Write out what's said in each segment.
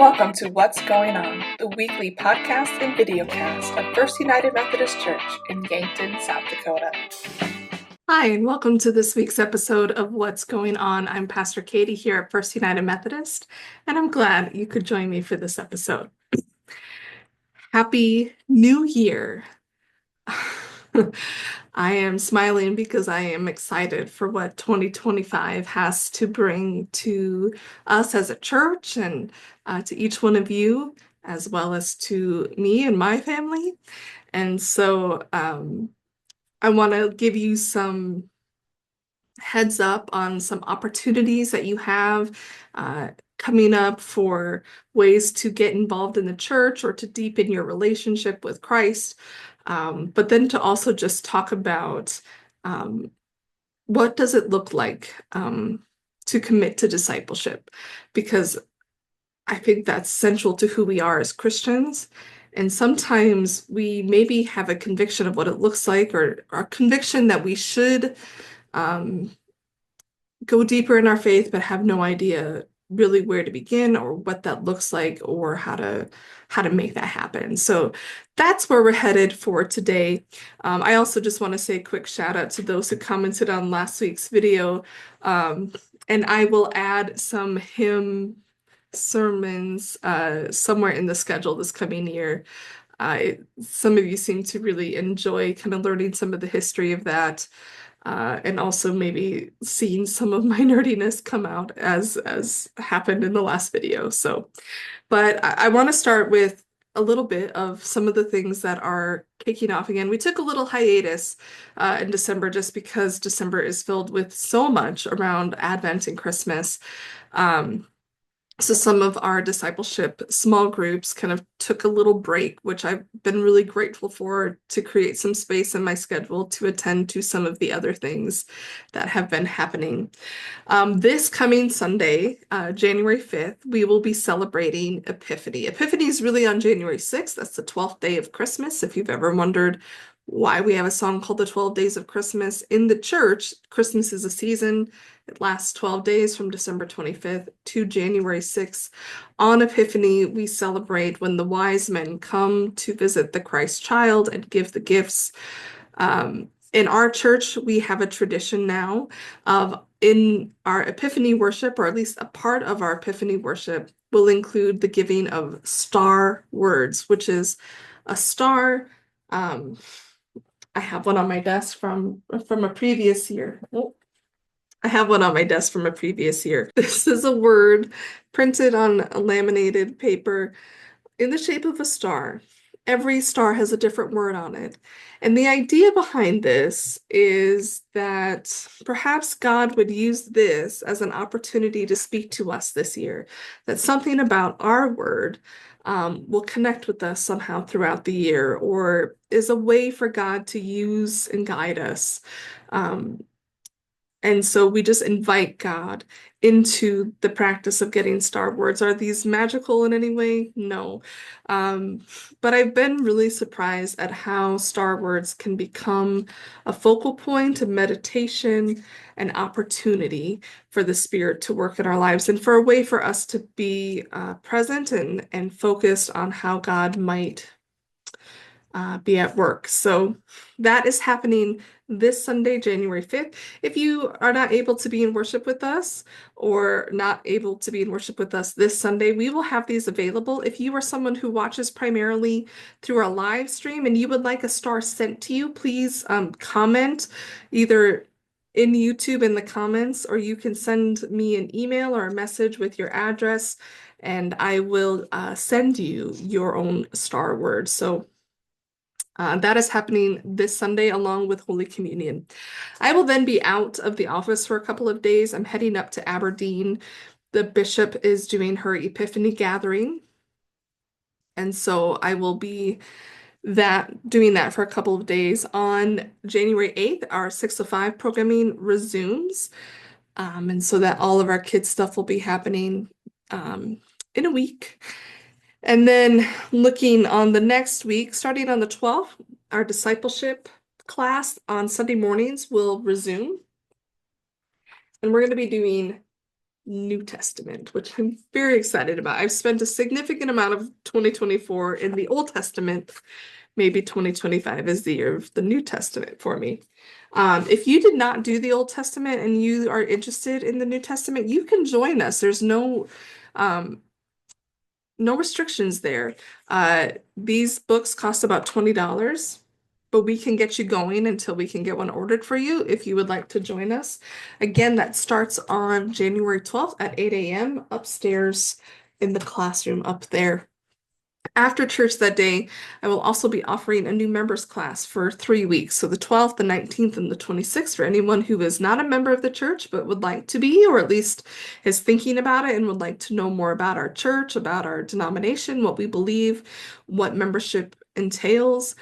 Welcome to What's Going On, the weekly podcast and videocast of First United Methodist Church in Yankton, South Dakota. Hi, and welcome to this week's episode of What's Going On. I'm Pastor Katie here at First United Methodist, and I'm glad you could join me for this episode. Happy New Year! I am smiling because I am excited for what 2025 has to bring to us as a church and to each one of you, as well as to me and my family. And so I want to give you some heads up on some opportunities that you have coming up for ways to get involved in the church or to deepen your relationship with Christ. But then to also just talk about what does it look like to commit to discipleship, because I think that's central to who we are as Christians. And sometimes we maybe have a conviction of what it looks like, or a conviction that we should go deeper in our faith, but have no idea really where to begin or what that looks like or how to make that happen. So that's where we're headed for today. I also just want to say a quick shout out to those who commented on last week's video. And I will add some hymn sermons somewhere in the schedule this coming year. Some of you seem to really enjoy kind of learning some of the history of that. And also maybe seeing some of my nerdiness come out as happened in the last video. But I want to start with a little bit of some of the things that are kicking off again. We took a little hiatus in December just because December is filled with so much around Advent and Christmas. So some of our discipleship small groups kind of took a little break, which I've been really grateful for, to create some space in my schedule to attend to some of the other things that have been happening. This coming Sunday, January 5th, we will be celebrating Epiphany. Epiphany is really on January 6th. That's the 12th day of Christmas. If you've ever wondered why we have a song called the 12 Days of Christmas in the church, Christmas is a season. It lasts 12 days from December 25th to January 6th. On Epiphany, we celebrate when the wise men come to visit the Christ child and give the gifts. In our church, we have a tradition now of, in our Epiphany worship, or at least a part of our Epiphany worship, will include the giving of star words, which is a star. I have one on my desk from a previous year. Oh, I have one on my desk from a previous year. This is a word printed on a laminated paper in the shape of a star. Every star has a different word on it. And the idea behind this is that perhaps God would use this as an opportunity to speak to us this year, that something about our word will connect with us somehow throughout the year, or is a way for God to use and guide us. And so we just invite God into the practice of getting star words. Are these magical in any way? No. But I've been really surprised at how star words can become a focal point of meditation, an opportunity for the Spirit to work in our lives, and for a way for us to be present and focused on how God might be at work. So that is happening this Sunday, January 5th. If you are not able to be in worship with us, or not able to be in worship with us this Sunday, we will have these available. If you are someone who watches primarily through our live stream and you would like a star sent to you, please comment either in YouTube in the comments, or you can send me an email or a message with your address, and I will send you your own star word. So that is happening this Sunday along with Holy Communion. I will then be out of the office for a couple of days. I'm heading up to Aberdeen. The bishop is doing her Epiphany gathering. And so I will be doing that for a couple of days. On January 8th, our 6 to 5 programming resumes. And so that all of our kids' stuff will be happening in a week. And then looking on the next week, starting on the 12th, our discipleship class on Sunday mornings will resume. And we're going to be doing New Testament, which I'm very excited about. I've spent a significant amount of 2024 in the Old Testament. Maybe 2025 is the year of the New Testament for me. If you did not do the Old Testament and you are interested in the New Testament, you can join us. There's um, no restrictions there. These books cost about $20, but we can get you going until we can get one ordered for you if you would like to join us. Again, that starts on January 12th at 8 a.m. upstairs in the classroom up there. After church that day, I will also be offering a new members class for 3 weeks. So the 12th, the 19th, and the 26th for anyone who is not a member of the church but would like to be, or at least is thinking about it and would like to know more about our church, about our denomination, what we believe, what membership entails,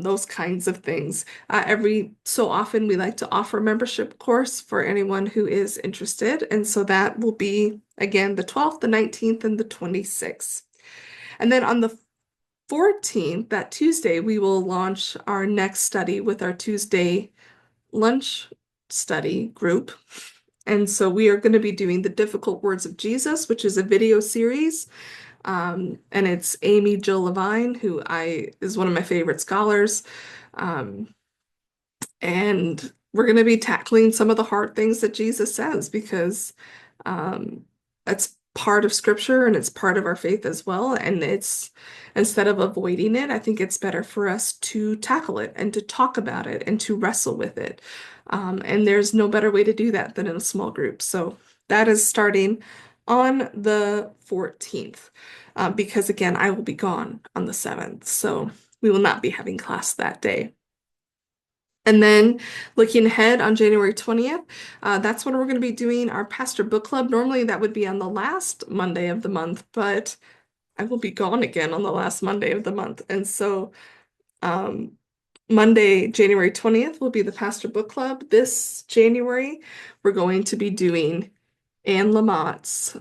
those kinds of things. Every so often, we like to offer a membership course for anyone who is interested. And so that will be, again, the 12th, the 19th, and the 26th. And then on the 14th, that Tuesday, we will launch our next study with our Tuesday lunch study group. And so we are going to be doing the Difficult Words of Jesus, which is a video series. And it's Amy Jill Levine, who is one of my favorite scholars. Um, and we're going to be tackling some of the hard things that Jesus says because that's part of scripture and it's part of our faith as well. And it's instead of avoiding it, I think it's better for us to tackle it and to talk about it and to wrestle with it. And there's no better way to do that than in a small group. So that is starting on the 14th, because again, I will be gone on the 7th. So we will not be having class that day. And then looking ahead on January 20th, that's when we're going to be doing our pastor book club. Normally that would be on the last Monday of the month, but I will be gone again on the last Monday of the month. And so um, Monday, January 20th will be the pastor book club. This January, we're going to be doing Anne Lamott's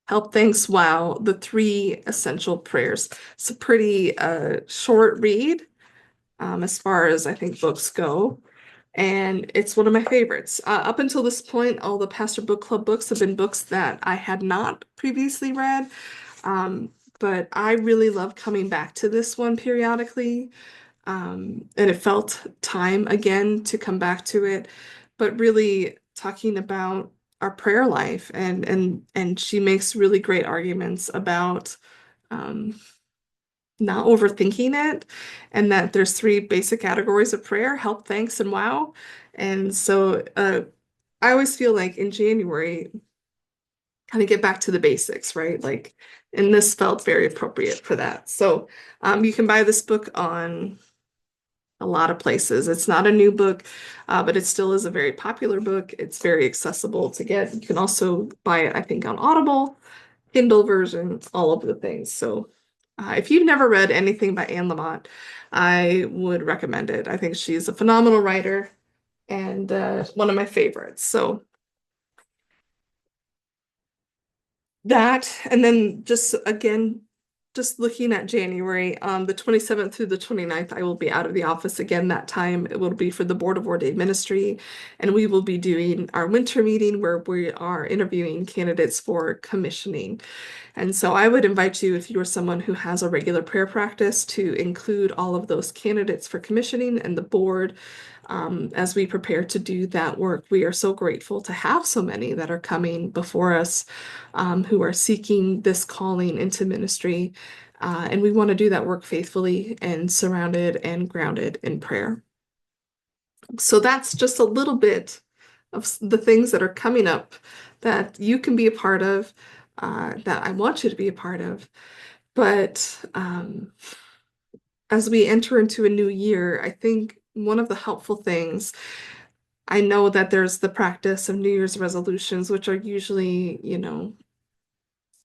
Help, Thanks, Wow, the three essential prayers. It's a pretty short read as far as I think books go. And it's one of my favorites. Up until this point, all the Pastor Book Club books have been books that I had not previously read. But I really love coming back to this one periodically. And it felt time again to come back to it, but really talking about our prayer life and she makes really great arguments about um, not overthinking it, and that there's three basic categories of prayer: help, thanks, and wow. And so I always feel like in January, kind of get back to the basics, right? Like, and this felt very appropriate for that. So you can buy this book on a lot of places. It's not a new book, but it still is a very popular book. It's very accessible to get. You can also buy it, I think, on Audible, Kindle version, all of the things. So if you've never read anything by Anne Lamott, I would recommend it. I think she's a phenomenal writer and one of my favorites. So that, and then just again, just looking at January, the 27th through the 29th, I will be out of the office again that time. It will be for the Board of Ordained Ministry, and we will be doing our winter meeting where we are interviewing candidates for commissioning. And so I would invite you, if you are someone who has a regular prayer practice, to include all of those candidates for commissioning and the board as we prepare to do that work. We are so grateful to have so many that are coming before us who are seeking this calling into ministry. And we want to do that work faithfully and surrounded and grounded in prayer. So that's just a little bit of the things that are coming up that you can be a part of, that I want you to be a part of. But as we enter into a new year, I think one of the helpful things, I know that there's the practice of New Year's resolutions, which are usually,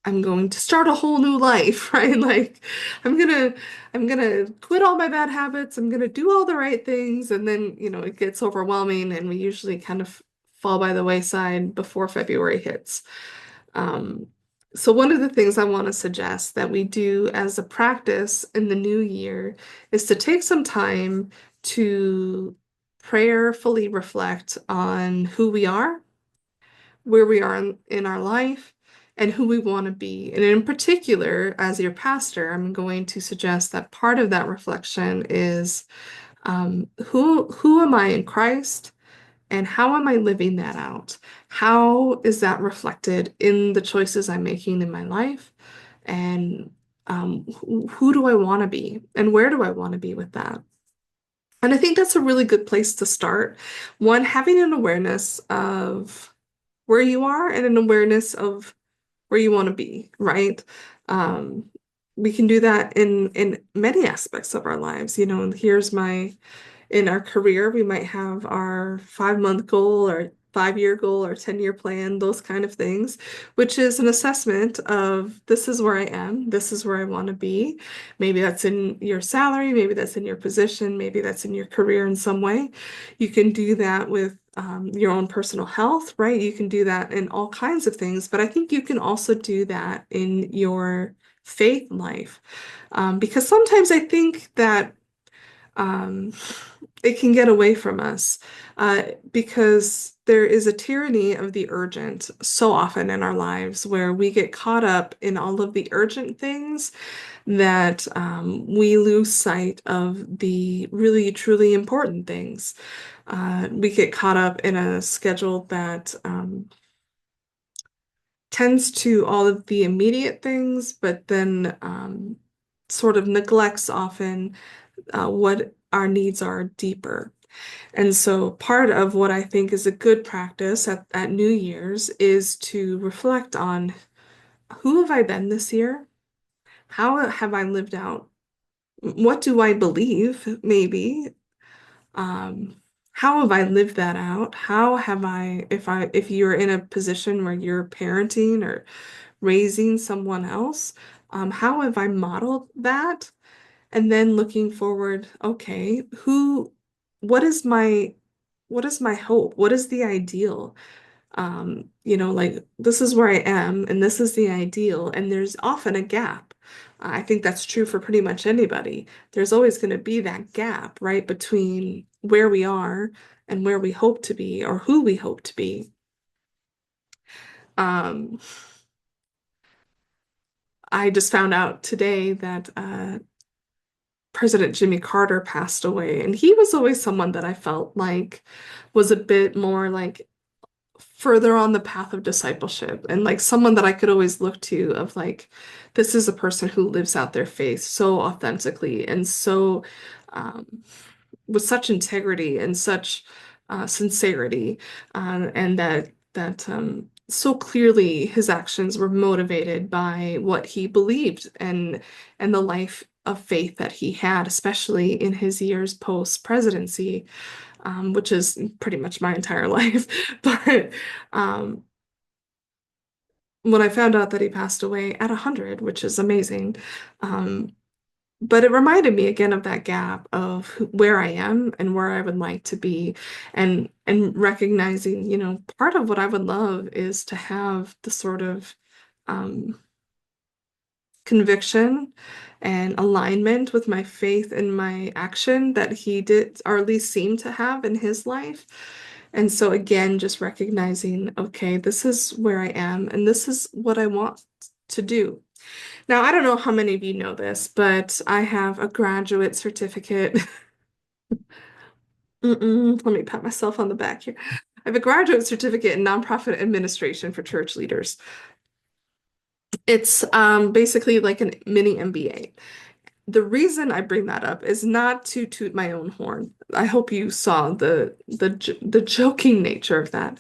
I'm going to start a whole new life, right? Like I'm gonna quit all my bad habits. I'm gonna do all the right things, and then, it gets overwhelming, and we usually kind of fall by the wayside before February hits. Um, so one of the things I want to suggest that we do as a practice in the new year is to take some time to prayerfully reflect on who we are, where we are in our life and who we want to be. And in particular, as your pastor, I'm going to suggest that part of that reflection is who am I in Christ? And how am I living that out? How is that reflected in the choices I'm making in my life? And who do I want to be? And where do I want to be with that? And I think that's a really good place to start. One, having an awareness of where you are and an awareness of where you want to be, right? Um, we can do that in many aspects of our lives. And here's my in our career, we might have our 5-month goal or 5-year goal or 10-year plan, those kind of things, which is an assessment of this is where I am, this is where I want to be. Maybe that's in your salary, maybe that's in your position, maybe that's in your career in some way. You can do that with your own personal health, right? You can do that in all kinds of things, but I think you can also do that in your faith life. Because sometimes I think that um, it can get away from us because there is a tyranny of the urgent so often in our lives where we get caught up in all of the urgent things that we lose sight of the really, truly important things. We get caught up in a schedule that tends to all of the immediate things, but then sort of neglects often what our needs are deeper. And so part of what I think is a good practice at New Year's is to reflect on who have I been this year? How have I lived out? What do I believe, maybe? Um, how have I lived that out? How have if you're in a position where you're parenting or raising someone else, how have I modeled that? And then looking forward, okay, what is my hope? What is the ideal? Like this is where I am and this is the ideal, and there's often a gap. I think that's true for pretty much anybody. There's always going to be that gap, right, between where we are and where we hope to be or who we hope to be. Um, I just found out today that President Jimmy Carter passed away, and he was always someone that I felt like was a bit more like further on the path of discipleship and like someone that I could always look to of like this is a person who lives out their faith so authentically and so um, with such integrity and such sincerity and that so clearly his actions were motivated by what he believed and the life of faith that he had, especially in his years post presidency, which is pretty much my entire life. But um, when I found out that he passed away at 100, which is amazing, um, but it reminded me again of that gap of where I am and where I would like to be, and recognizing, part of what I would love is to have the sort of um, conviction and alignment with my faith and my action that he did, or at least seemed to have in his life. And so again, just recognizing, okay, this is where I am and this is what I want to do. Now, I don't know how many of you know this, but I have a graduate certificate. Let me pat myself on the back here. I have a graduate certificate in nonprofit administration for church leaders. It's basically like a mini MBA. The reason I bring that up is not to toot my own horn. I hope you saw the joking nature of that,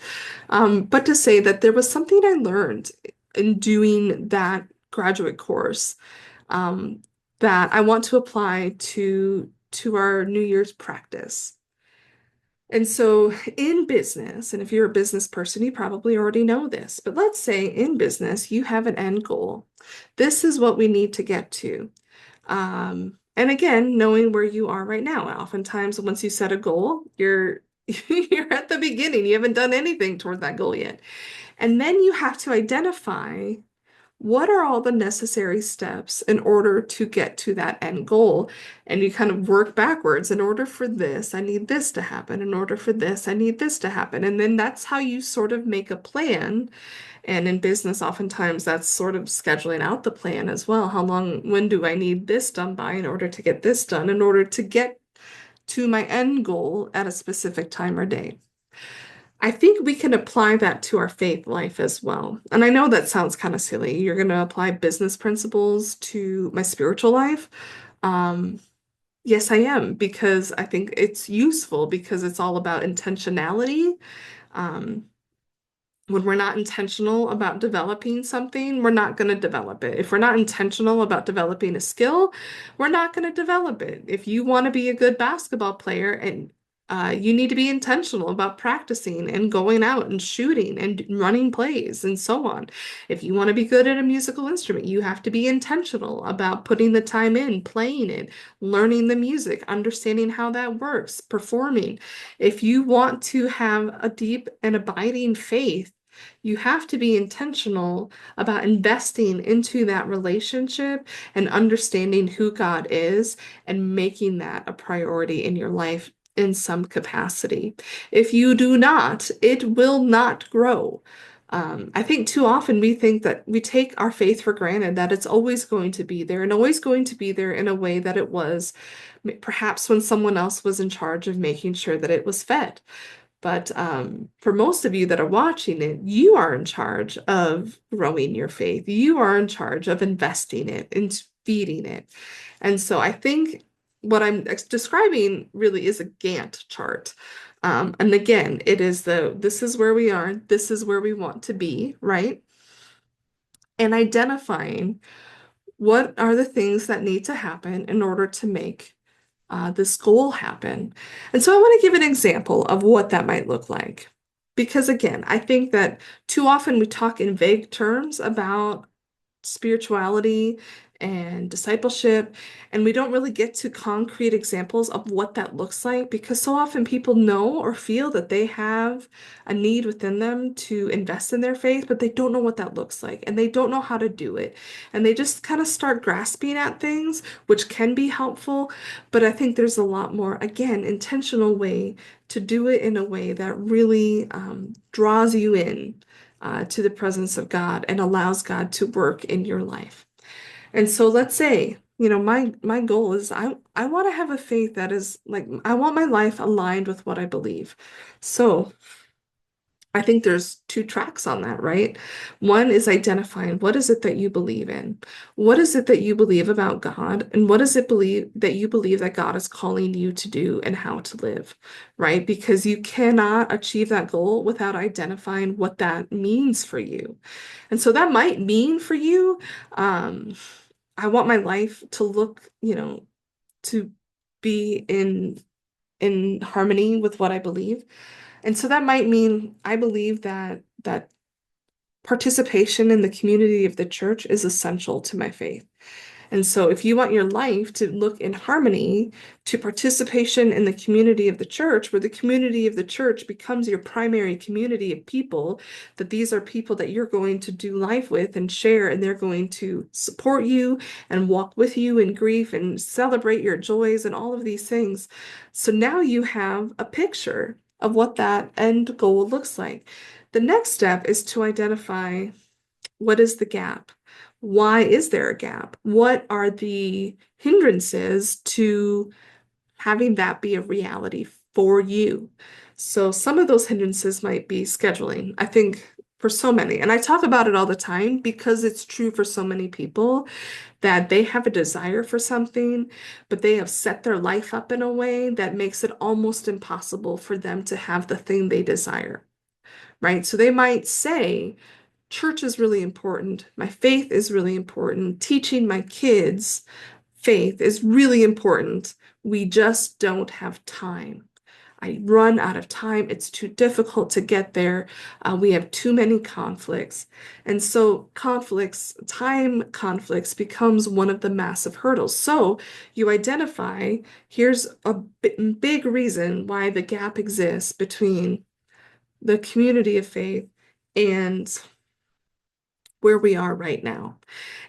but to say that there was something I learned in doing that graduate course um, that I want to apply to our New Year's practice. And so in business, and if you're a business person, you probably already know this, but let's say in business, you have an end goal. This is what we need to get to. And again, knowing where you are right now. Oftentimes, once you set a goal, you're you're at the beginning. You haven't done anything toward that goal yet. And then you have to identify what are all the necessary steps in order to get to that end goal? And you kind of work backwards. In order for this, I need this to happen. In order for this, I need this to happen. And then that's how you sort of make a plan. And in business, oftentimes that's sort of scheduling out the plan as well. How long, when do I need this done by in order to get this done, in order to get to my end goal at a specific time or day? I think we can apply that to our faith life as well. And I know that sounds kind of silly. You're going to apply business principles to my spiritual life. Um, yes, I am, because I think it's useful because it's all about intentionality. Um, when we're not intentional about developing something, we're not going to develop it. If we're not intentional about developing a skill, we're not going to develop it. If you want to be a good basketball player and you need to be intentional about practicing and going out and shooting and running plays and so on. If you want to be good at a musical instrument, you have to be intentional about putting the time in, playing it, learning the music, understanding how that works, performing. If you want to have a deep and abiding faith, you have to be intentional about investing into that relationship and understanding who God is and making that a priority in your life in some capacity. If you do not, it will not grow. I think too often we think that we take our faith for granted, that it's always going to be there and always going to be there in a way that it was perhaps when someone else was in charge of making sure that it was fed. But for most of you that are watching it, you are in charge of growing your faith. You are in charge of investing it and feeding it. And so I think what I'm describing really is a Gantt chart. And again, it is this is where we are, this is where we want to be, right? And identifying what are the things that need to happen in order to make this goal happen. And so I want to give an example of what that might look like. Because again, I think that too often we talk in vague terms about spirituality and discipleship, and we don't really get to concrete examples of what that looks like because so often people know or feel that they have a need within them to invest in their faith, but they don't know what that looks like and they don't know how to do it. And they just kind of start grasping at things, which can be helpful, but I think there's a lot more, again, intentional way to do it in a way that really draws you in to the presence of God and allows God to work in your life. And so let's say, my goal is I want to have a faith that is like I want my life aligned with what I believe. So I think there's two tracks on that, right? One is identifying what is it that you believe in? What is it that you believe about God? And what is it believe that you believe that God is calling you to do and how to live, right? Because you cannot achieve that goal without identifying what that means for you. And so that might mean for you, I want my life to look, to be in harmony with what I believe. And so that might mean I believe that participation in the community of the church is essential to my faith. And so if you want your life to look in harmony to participation in the community of the church, where the community of the church becomes your primary community of people, that these are people that you're going to do life with and share, and they're going to support you and walk with you in grief and celebrate your joys and all of these things. So now you have a picture of what that end goal looks like. The next step is to identify what is the gap? Why is there a gap? What are the hindrances to having that be a reality for you? So some of those hindrances might be scheduling. I think for so many, and I talk about it all the time because it's true for so many people that they have a desire for something, but they have set their life up in a way that makes it almost impossible for them to have the thing they desire, right? So they might say, church is really important. My faith is really important. Teaching my kids faith is really important. We just don't have time. I run out of time. It's too difficult to get there. We have too many conflicts. And so time conflicts becomes one of the massive hurdles. So you identify, here's a big reason why the gap exists between the community of faith and where we are right now.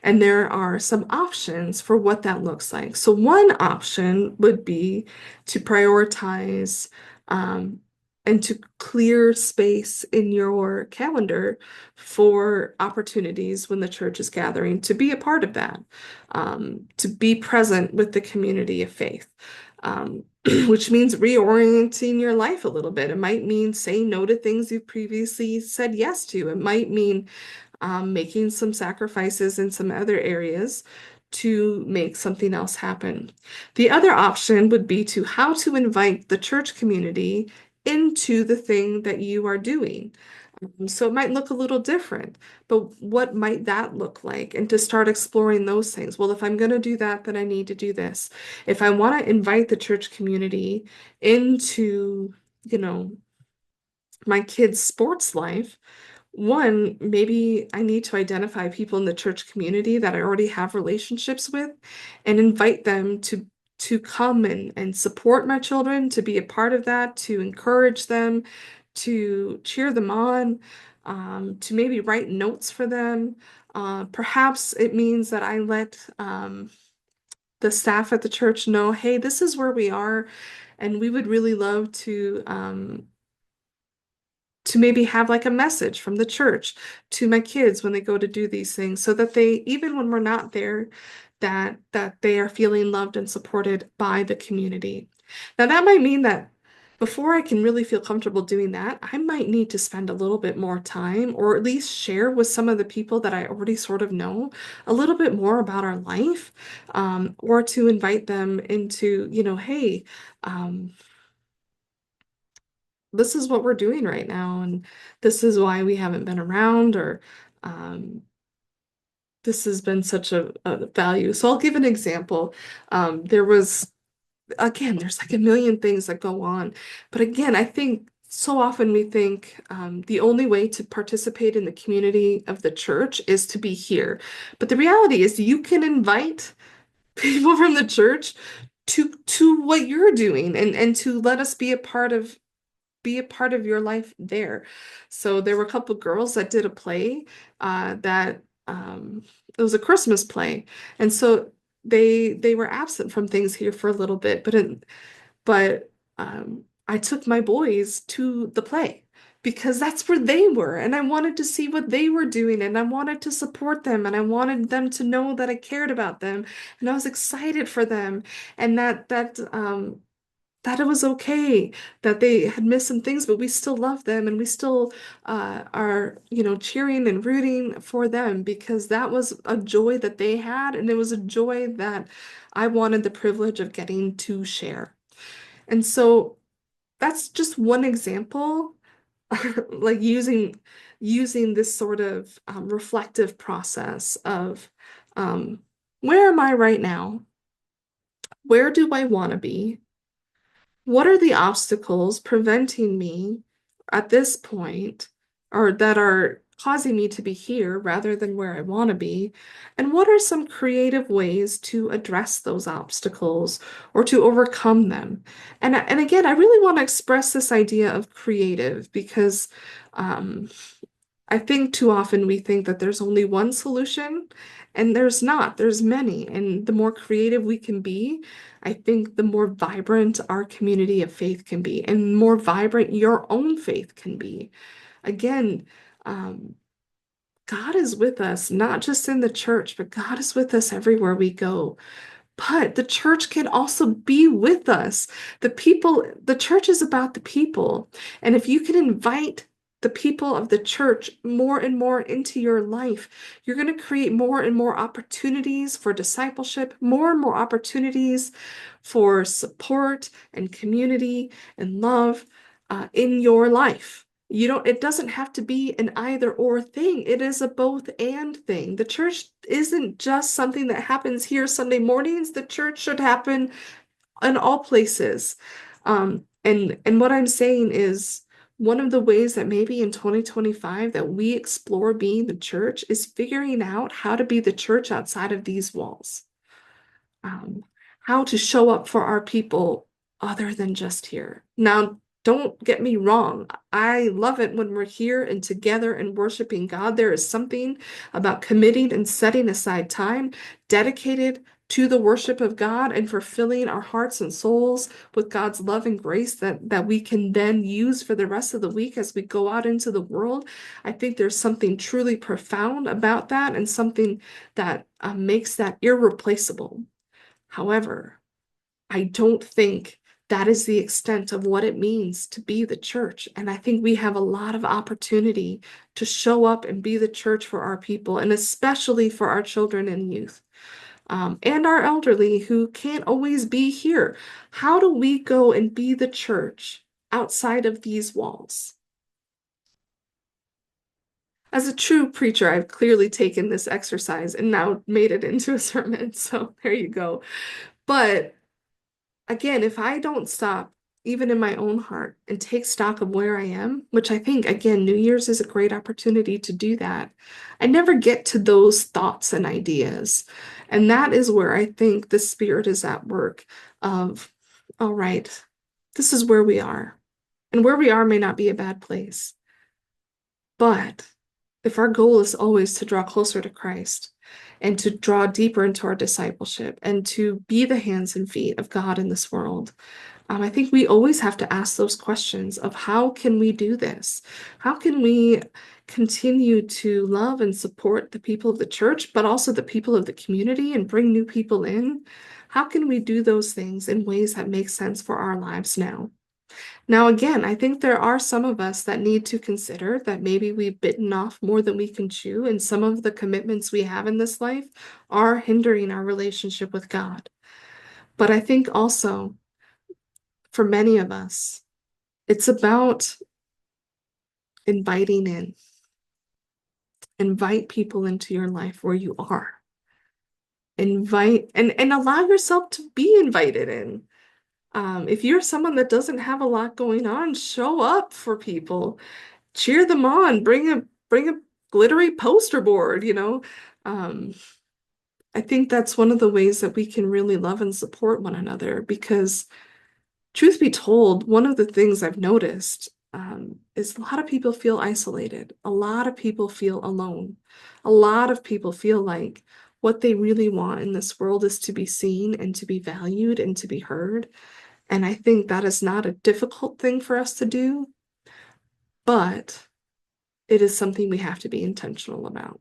And there are some options for what that looks like. So, one option would be to prioritize um, and to clear space in your calendar for opportunities when the church is gathering, to be a part of that, to be present with the community of faith. Which means reorienting your life a little bit. It might mean saying no to things you've previously said yes to. It might mean making some sacrifices in some other areas to make something else happen. The other option would be to how to invite the church community into the thing that you are doing. So it might look a little different, but what might that look like? And to start exploring those things. Well, if I'm going to do that, then I need to do this. If I want to invite the church community into, you know, my kids' sports life, one, maybe I need to identify people in the church community that I already have relationships with and invite them to come and support my children, to be a part of that, to encourage them, to cheer them on, to maybe write notes for them. Perhaps it means that I let the staff at the church know, hey, this is where we are, and we would really love to maybe have like a message from the church to my kids when they go to do these things so that they, even when we're not there, that they are feeling loved and supported by the community. Now that might mean that before I can really feel comfortable doing that, I might need to spend a little bit more time or at least share with some of the people that I already sort of know a little bit more about our life, or to invite them into, hey, um, this is what we're doing right now, and this is why we haven't been around, or um, this has been such a value. So I'll give an example. There was, again, there's like a million things that go on, but again, I think so often we think the only way to participate in the community of the church is to be here. But the reality is you can invite people from the church to what you're doing and to let us be a part of your life there. So there were a couple girls that did a play that it was a Christmas play, and so they were absent from things here for a little bit, but I took my boys to the play because that's where they were, and I wanted to see what they were doing, and I wanted to support them, and I wanted them to know that I cared about them, and I was excited for them, and that it was okay that they had missed some things, but we still love them and we still are, cheering and rooting for them because that was a joy that they had, and it was a joy that I wanted the privilege of getting to share. And so that's just one example, like using this sort of reflective process of um, where am I right now? Where do I want to be? What are the obstacles preventing me at this point, or that are causing me to be here rather than where I want to be? And what are some creative ways to address those obstacles or to overcome them? And again, I really want to express this idea of creative because um, I think too often we think that there's only one solution, and there's not. There's many. And the more creative we can be, I think the more vibrant our community of faith can be, and more vibrant your own faith can be. Again, um, God is with us, not just in the church, but God is with us everywhere we go. But the church can also be with us. The church is about the people. And if you can invite the people of the church more and more into your life, you're going to create more and more opportunities for discipleship, more and more opportunities for support and community and love in your life. It doesn't have to be an either or thing. It is a both and thing. The church isn't just something that happens here Sunday mornings. The church should happen in all places. And what I'm saying is one of the ways that maybe in 2025 that we explore being the church is figuring out how to be the church outside of these walls. Um, how to show up for our people other than just here. Now, Don't get me wrong. I love it when we're here and together and worshiping God. There is something about committing and setting aside time dedicated to the worship of God and fulfilling our hearts and souls with God's love and grace that we can then use for the rest of the week as we go out into the world. I think there's something truly profound about that and something that makes that irreplaceable. However, I don't think that is the extent of what it means to be the church. And I think we have a lot of opportunity to show up and be the church for our people, and especially for our children and youth, and our elderly who can't always be here. How do we go and be the church outside of these walls? As a true preacher, I've clearly taken this exercise and now made it into a sermon. So there you go. But again, if I don't stop, even in my own heart, and take stock of where I am, which I think, again, New Year's is a great opportunity to do that, I never get to those thoughts and ideas. And that is where I think the Spirit is at work of, all right, this is where we are. And where we are may not be a bad place. But if our goal is always to draw closer to Christ and to draw deeper into our discipleship and to be the hands and feet of God in this world, I think we always have to ask those questions of how can we do this? How can we continue to love and support the people of the church, but also the people of the community and bring new people in? How can we do those things in ways that make sense for our lives now? Now, again, I think there are some of us that need to consider that maybe we've bitten off more than we can chew, and some of the commitments we have in this life are hindering our relationship with God. But I think also, for many of us, it's about inviting in. Invite people into your life where you are. Invite and allow yourself to be invited in. If you're someone that doesn't have a lot going on, show up for people, cheer them on, bring a glittery poster board, you know. I think that's one of the ways that we can really love and support one another, because truth be told, one of the things I've noticed is a lot of people feel isolated. A lot of people feel alone. A lot of people feel like what they really want in this world is to be seen and to be valued and to be heard. And I think that is not a difficult thing for us to do, but it is something we have to be intentional about.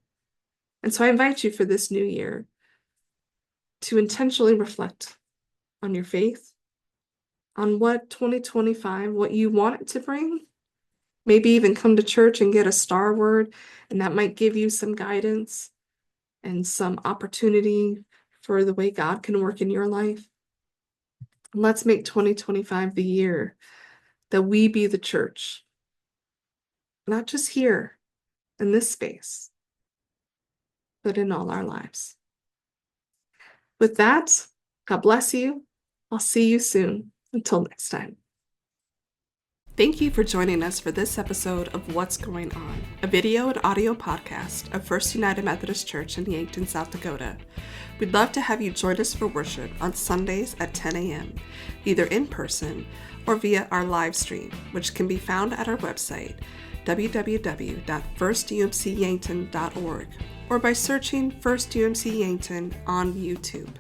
And so I invite you for this new year to intentionally reflect on your faith, on what 2025, what you want it to bring. Maybe even come to church and get a star word, and that might give you some guidance and some opportunity for the way God can work in your life. Let's make 2025 the year that we be the church, not just here in this space, but in all our lives. With that, God bless you. I'll see you soon. Until next time. Thank you for joining us for this episode of What's Going On, a video and audio podcast of First United Methodist Church in Yankton, South Dakota. We'd love to have you join us for worship on Sundays at 10 a.m., either in person or via our live stream, which can be found at our website, www.firstumcyankton.org, or by searching First UMC Yankton on YouTube.